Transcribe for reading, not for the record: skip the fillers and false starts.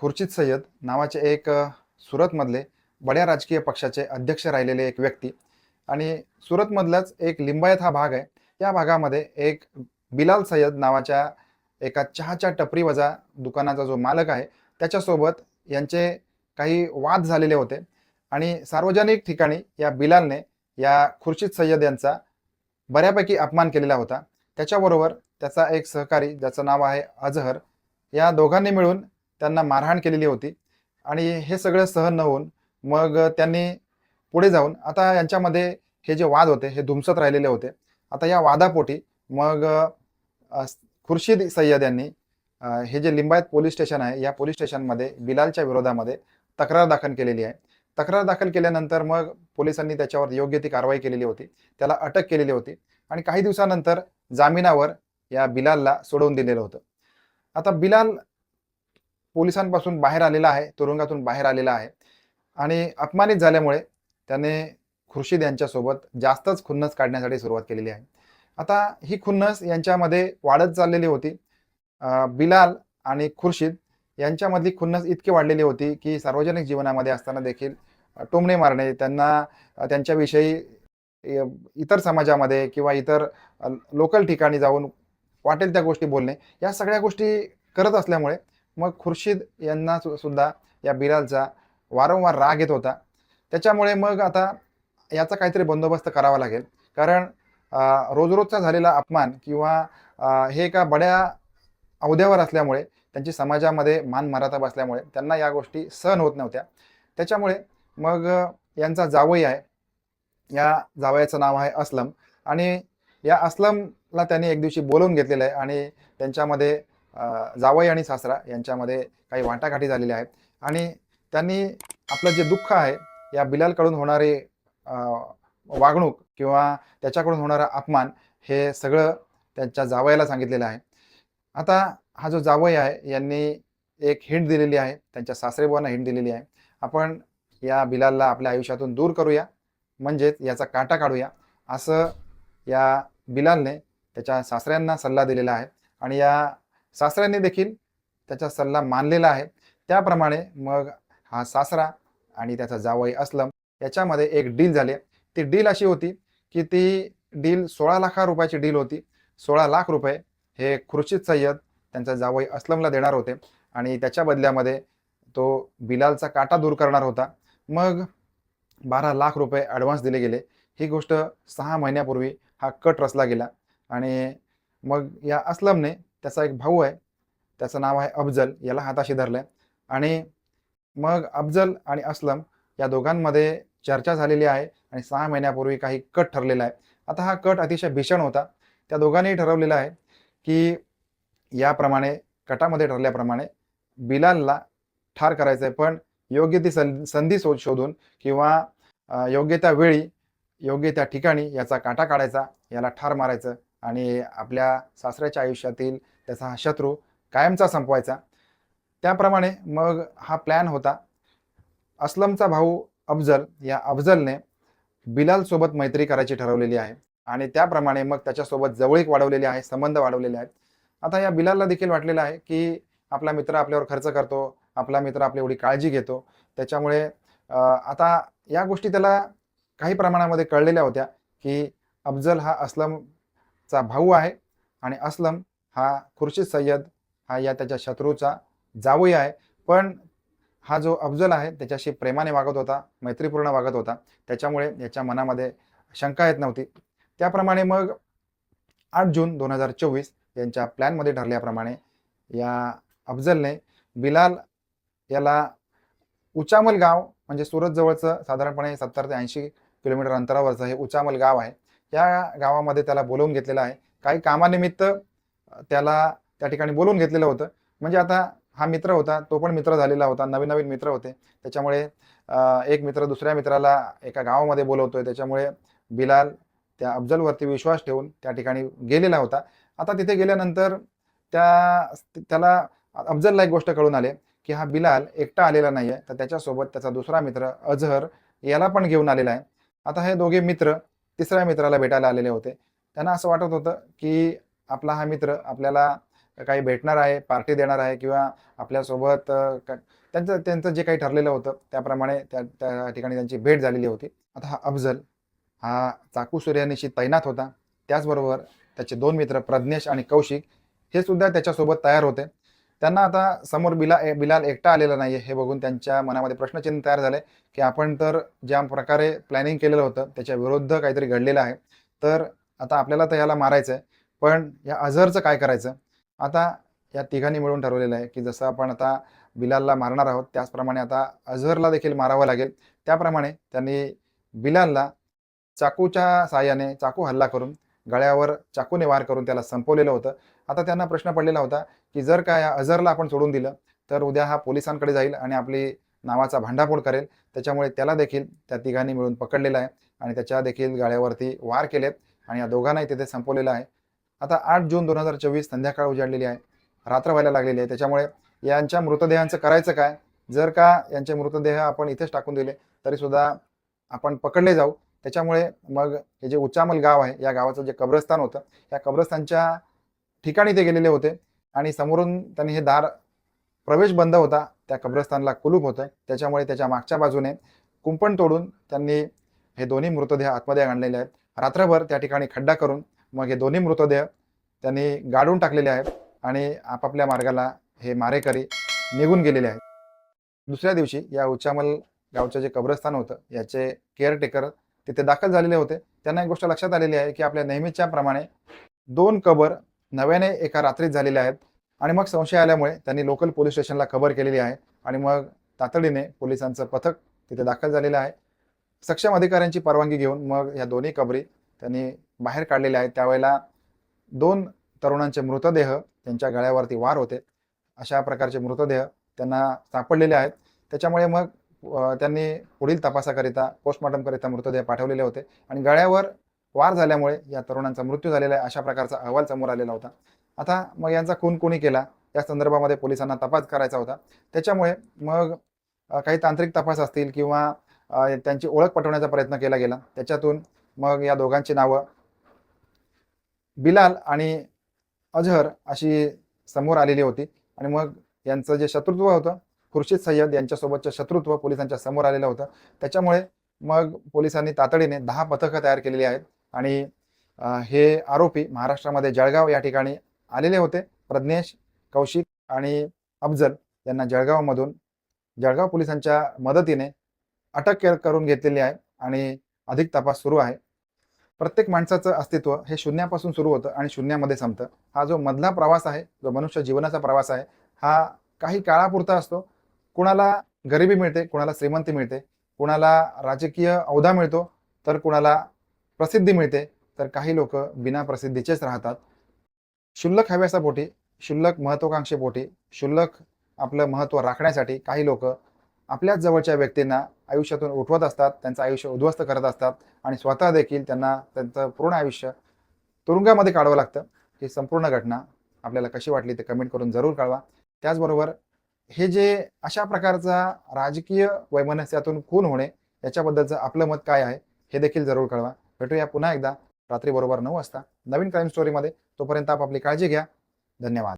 खुर्शीद सय्यद नावाचे एक सुरतमधले बड्या राजकीय पक्षाचे अध्यक्ष राहिलेले एक व्यक्ती आणि सुरतमधलाच एक लिंबायत हा भाग आहे. या भागामध्ये एक बिलाल सय्यद नावाच्या एका चहाच्या टपरीवजा दुकानाचा जो मालक आहे, त्याच्यासोबत यांचे काही वाद झालेले होते आणि सार्वजनिक ठिकाणी या बिलालने या खुर्शीद सय्यद यांचा बऱ्यापैकी अपमान केलेला होता. त्याच्याबरोबर त्याचा एक सहकारी ज्याचं नाव आहे अजहर, या दोघांनी मिळून त्यांना मारहाण केलेली होती आणि हे सगळं सहन न होऊन मग त्यांनी पुढे जाऊन आता यांच्यामध्ये हे जे वाद होते हे धुमसत राहिलेले होते. आता या वादापोटी मग खुर्शीद सय्यद यांनी हे जे लिंबायत पोलीस स्टेशन आहे, या पोलीस स्टेशनमध्ये बिलालच्या विरोधामध्ये तक्रार दाखल केलेली आहे. तक्रार दाखल केल्यानंतर मग पोलिसांनी त्याच्यावर योग्य ती कारवाई केलेली होती. त्याला अटक केलेली होती आणि काही दिवसानंतर जामिनावर या बिलालला सोडवून दिलेलं होतं. आता बिलाल पोलिसांपासून बाहेर आलेला आहे, तुरुंगातून बाहेर आलेला आहे आणि अपमानित झाल्यामुळे त्याने खुर्शीद यांच्यासोबत जास्तच खुन्नस काढण्यासाठी सुरुवात केलेली आहे. आता ही खुन्नस यांच्यामध्ये वाढत चाललेली होती. बिलाल आणि खुर्शीद यांच्यामधली खुन्नस इतकी वाढलेली होती, की सार्वजनिक जीवनामध्ये असताना देखील टोमणे मारणे, त्यांना त्यांच्याविषयी इतर समाजामध्ये किंवा इतर लोकल ठिकाणी जाऊन वाटेल त्या गोष्टी बोलणे, या सगळ्या गोष्टी करत असल्यामुळे मग खुर्शीद यांना सुद्धा या बिलालचा वारंवार राग येत होता. त्याच्यामुळे मग आता याचा काहीतरी बंदोबस्त करावा लागेल. कारण रोज-रोजचा झालेला अपमान किंवा हे एका बड्या अहद्यावर असल्यामुळे त्यांची समाजामध्ये मान-मर्यादा बसल्यामुळे त्यांना या गोष्टी सहन होत नव्हत्या. त्याच्यामुळे मग यांचा जावई आहे. या जावयाचं नाव आहे असलम आणि या असलमला त्यांनी एक दिवशी बोलावून घेतलेलं आहे आणि त्यांच्यामध्ये जावई आणि सासरा यांच्यामध्ये काही वाटाघाटी झालेल्या आहेत आणि त्यांनी आपलं जे दुःख आहे, या बिलालकडून होणारे वागणूक किंवा त्याच्याकडून होणारा अपमान, हे सगळं त्यांच्या जावयाला सांगितलेलं आहे. आता हा जो जावई आहे यांनी एक हिंट दिलेली आहे, त्यांच्या सासरेबुवांना हिंट दिलेली आहे. आपण या बिलालला आपल्या आयुष्यातून दूर करूया, म्हणजेच याचा काटा काढूया, असं या बिलालने त्याच्या सासऱ्यांना सल्ला दिलेला आहे आणि या सासऱ्यांनी देखील त्याचा सल्ला मानलेला आहे. त्याप्रमाणे मग हा सासरा आणि त्याचा जावई असलम याच्यामध्ये एक डील झाली. ती डील अशी होती, की ती डील 16 लाख रुपयाची डील होती. 16 लाख रुपये हे खुर्शीद सय्यद त्यांचा जावई असलमला देणार होते आणि त्याच्या बदल्यामध्ये तो बिलालचा काटा दूर करणार होता. मग 12 लाख रुपये ॲडव्हान्स दिले गेले. ही गोष्ट 6 महिन्यापूर्वी हा कट रचला गेला आणि मग या असलमने, त्याचा एक भाऊ आहे, त्याचं नाव आहे अफजल, याला हाताशी धरलं आणि मग अफजल आणि असलम या दोघांमध्ये चर्चा झालेली आहे आणि 6 महिन्यापूर्वी काही कट ठरलेला आहे. आता हा कट अतिशय भीषण होता. त्या दोघांनीही ठरवलेलं आहे, की याप्रमाणे कटामध्ये ठरल्याप्रमाणे बिलालला ठार करायचं आहे, पण योग्य ती संधी शोधून किंवा योग्य त्या वेळी, योग्य त्या ठिकाणी याचा काटा काढायचा, याला ठार मारायचं आणि आपल्या सासऱ्याच्या आयुष्यातील त्याचा हा शत्रू कायमचा संपवायचा. त्याप्रमाणे मग हा प्लॅन होता. असलमचा भाऊ अफजल, या अफजलने बिलालसोबत मैत्री करायची ठरवलेली आहे आणि त्याप्रमाणे मग त्याच्यासोबत जवळीक वाढवलेली आहे, संबंध वाढवलेले आहेत. आता या बिलालला देखील वाटलेलं आहे, की आपला मित्र आपल्यावर खर्च करतो, आपला मित्र आपली एवढी काळजी घेतो. त्याच्यामुळे आता या गोष्टी त्याला काही प्रमाणामध्ये कळलेल्या होत्या, की अफजल हा असलमचा भाऊ आहे आणि असलम हा खुर्शीद सय्यद हा या त्याच्या शत्रूचा जावई आहे. पण हा जो अफजल आहे त्याच्याशी प्रेमाने वागत होता, मैत्रीपूर्ण वागत होता. त्याच्यामुळे याच्या मनामध्ये शंका येत नव्हती. त्याप्रमाणे मग 8 जून 2024 यांच्या प्लॅनमध्ये ठरल्याप्रमाणे या अफजलने बिलाल याला उचामल गाव, म्हणजे सुरत जवळचं साधारणपणे 70 ते 80 किलोमीटर अंतरावरचं हे उचामल गाव आहे. या गावामध्ये त्याला बोलावून घेतलेलं आहे. काही कामानिमित्त त्याला त्या ठिकाणी बोलावून घेतलेलं होतं. म्हणजे आता हा मित्र होता, तो पण मित्र झालेला होता. नवीन-नवीन मित्र होते. त्याच्यामुळे एक मित्र दुसऱ्या मित्राला एका गावामध्ये बोलवतोय. त्याच्यामुळे बिलाल त्या अफजलवरती विश्वास ठेवून त्या ठिकाणी गेलेला होता. आता तिथे गेल्यानंतर त्याला अफजलला एक गोष्ट कळून आली, की हा बिलाल एकटा आलेला नाहीये, तर त्याच्यासोबत त्याचा दुसरा मित्र अजहर याला पण घेऊन आलेला आहे. आता हे दोघे मित्र तिसऱ्या मित्राला भेटायला आलेले होते. त्यांना असं वाटत होतं, की आपला हा मित्र आपल्याला काही भेटणार आहे, पार्टी देणार आहे किंवा आपल्यासोबत त्यांचं त्यांचं जे काही ठरलेलं होतं त्याप्रमाणे त्या त्या ठिकाणी त्यांची भेट झालेली होती. आता हा अफजल हा चाकू सूर्यानिशी तैनात होता. त्याचबरोबर त्याचे 2 मित्र प्रज्ञेश आणि कौशिक हे सुद्धा त्याच्यासोबत तयार होते. त्यांना आता समोर बिलाल एकटा आलेला नाहीये हे बघून त्यांच्या मनामध्ये प्रश्नचिन्ह तयार झाले, की आपण तर ज्या प्रकारे प्लॅनिंग केलेलं होतं त्याच्या विरुद्ध काहीतरी घडलेलं आहे. तर आता आपल्याला तर याला मारायचं आहे. पण या अझहरचं काय करायचं? आता या तिघांनी मिळून ठरवलेलं आहे, की जसं आपण आता बिलालला मारणार आहोत, त्याचप्रमाणे आता अझहरला देखील मारावं लागेल. त्याप्रमाणे त्यांनी बिलालला चाकूच्या साहाय्याने चाकू हल्ला करून गळ्यावर चाकूने वार करून त्याला संपवलेलं होतं. आता त्यांना प्रश्न पडलेला होता, की जर का या अझहरला आपण सोडून दिलं, तर उद्या हा पोलिसांकडे जाईल आणि आपली नावाचा भांडाफोड करेल. त्याच्यामुळे त्याला देखील त्या तिघांनी मिळून पकडलेलं आहे आणि त्याच्या देखील गळ्यावरती वार केलेत आणि या दोघांनाही तिथे संपवलेलं आहे. आता 8 जून 2024 संध्याकाळ उजाडलेली आहे. रात्र व्हायला लागलेली आहे. त्याच्यामुळे यांच्या मृतदेहांचं करायचं काय? जर का यांचे मृतदेह आपण इथेच टाकून दिले, तरीसुद्धा आपण पकडले जाऊ. त्याच्यामुळे मग हे जे उचामल गाव आहे, या गावाचं जे कब्रस्तान होतं, या कब्रस्तानच्या ठिकाणी ते गेलेले होते आणि समोरून त्यांनी हे दार प्रवेश बंद होता. त्या कब्रस्तानला कुलूप होतं. त्याच्यामुळे त्याच्या मागच्या बाजूने कुंपण तोडून त्यांनी हे दोन्ही मृतदेह आतमध्ये आणलेले आहेत. रात्रभर त्या ठिकाणी खड्डा करून मग हे दोन्ही मृतदेह त्यांनी गाडून टाकलेले आहेत आणि आपापल्या मार्गाला हे मारेकरी निघून गेलेले आहेत. दुसऱ्या दिवशी या उचामल गावचं जे कब्रस्तान होतं, याचे केअरटेकर तिथे दाखल झालेले होते. त्यांना एक गोष्ट लक्षात आलेली आहे, की आपल्या नेहमीच्या प्रमाणे 2 कबर नव्याने एका रात्रीत झालेल्या आहेत आणि मग संशय आल्यामुळे त्यांनी लोकल पोलीस स्टेशनला खबर केलेली आहे आणि मग तातडीने पोलिसांचं पथक तिथे दाखल झालेलं आहे. सक्षम अधिकाऱ्यांची परवानगी घेऊन मग या दोन्ही कबरी त्यांनी बाहेर काढलेल्या आहेत. त्यावेळेला 2 तरुणांचे मृतदेह त्यांच्या गळ्यावरती वार होते. अशा प्रकारचे मृतदेह त्यांना सापडलेले आहेत. त्याच्यामुळे मग त्यांनी पुढील तपासाकरिता पोस्टमॉर्टमकरिता मृतदेह पाठवलेले होते आणि गळ्यावर वार झाल्यामुळे या तरुणांचा मृत्यू झालेला आहे, अशा प्रकारचा अहवाल समोर आलेला होता. आता मग यांचा खून कोणी केला या संदर्भामध्ये पोलिसांना तपास करायचा होता. त्याच्यामुळे मग काही तांत्रिक तपास असतील किंवा त्यांची ओळख पटवण्याचा प्रयत्न केला गेला. त्याच्यातून मग या दोघांची नावं बिलाल आणि अझहर अशी समोर आलेली होती आणि मग यांचं जे शत्रुत्व होतं, खुर्शीद सय्यद यांच्यासोबतचं शत्रुत्व पोलिसांच्या समोर आलेलं होतं. त्याच्यामुळे मग पोलिसांनी तातडीने 10 पथकं तयार केलेली आहेत आणि हे आरोपी महाराष्ट्रामध्ये जळगाव या ठिकाणी आलेले होते. प्रज्ञेश, कौशिक आणि अफजल यांना जळगाव पोलिसांच्या मदतीने अटक करून घेतलेली आहे आणि अधिक तपास सुरू आहे. प्रत्येक माणसाचं अस्तित्व हे शून्यापासून सुरू होतं आणि शून्यामध्ये संपतं. हा जो मधला प्रवास आहे, जो मनुष्य जीवनाचा प्रवास आहे, हा काही काळापुरता असतो. कुणाला गरिबी मिळते, कुणाला श्रीमंती मिळते, कुणाला राजकीय औदा मिळतो, तर कुणाला प्रसिद्धी मिळते, तर काही लोक बिना प्रसिद्धीचेच राहतात. क्षुल्लक हव्यासापोटी, क्षुल्लक महत्वाकांक्षेपोटी, क्षुल्लक आपलं महत्त्व राखण्यासाठी काही लोक आपल्याच जवळच्या व्यक्तींना आयुष्यातून उठवत असतात, त्यांचं आयुष्य उद्ध्वस्त करत असतात आणि स्वतः देखील त्यांना त्यांचं पूर्ण आयुष्य तुरुंगामध्ये काढावं लागतं. ही संपूर्ण घटना आपल्याला कशी वाटली ते कमेंट करून जरूर कळवा. त्याचबरोबर हे जे अशा प्रकारचा राजकीय वैमनस्यातून खून होणे याच्याबद्दलचं आपलं मत काय आहे हे देखील जरूर कळवा. भेटूया पुन्हा एकदा रात्री बरोबर 9 वाजता नवीन क्राईम स्टोरीमध्ये. तोपर्यंत आपापली काळजी घ्या. धन्यवाद.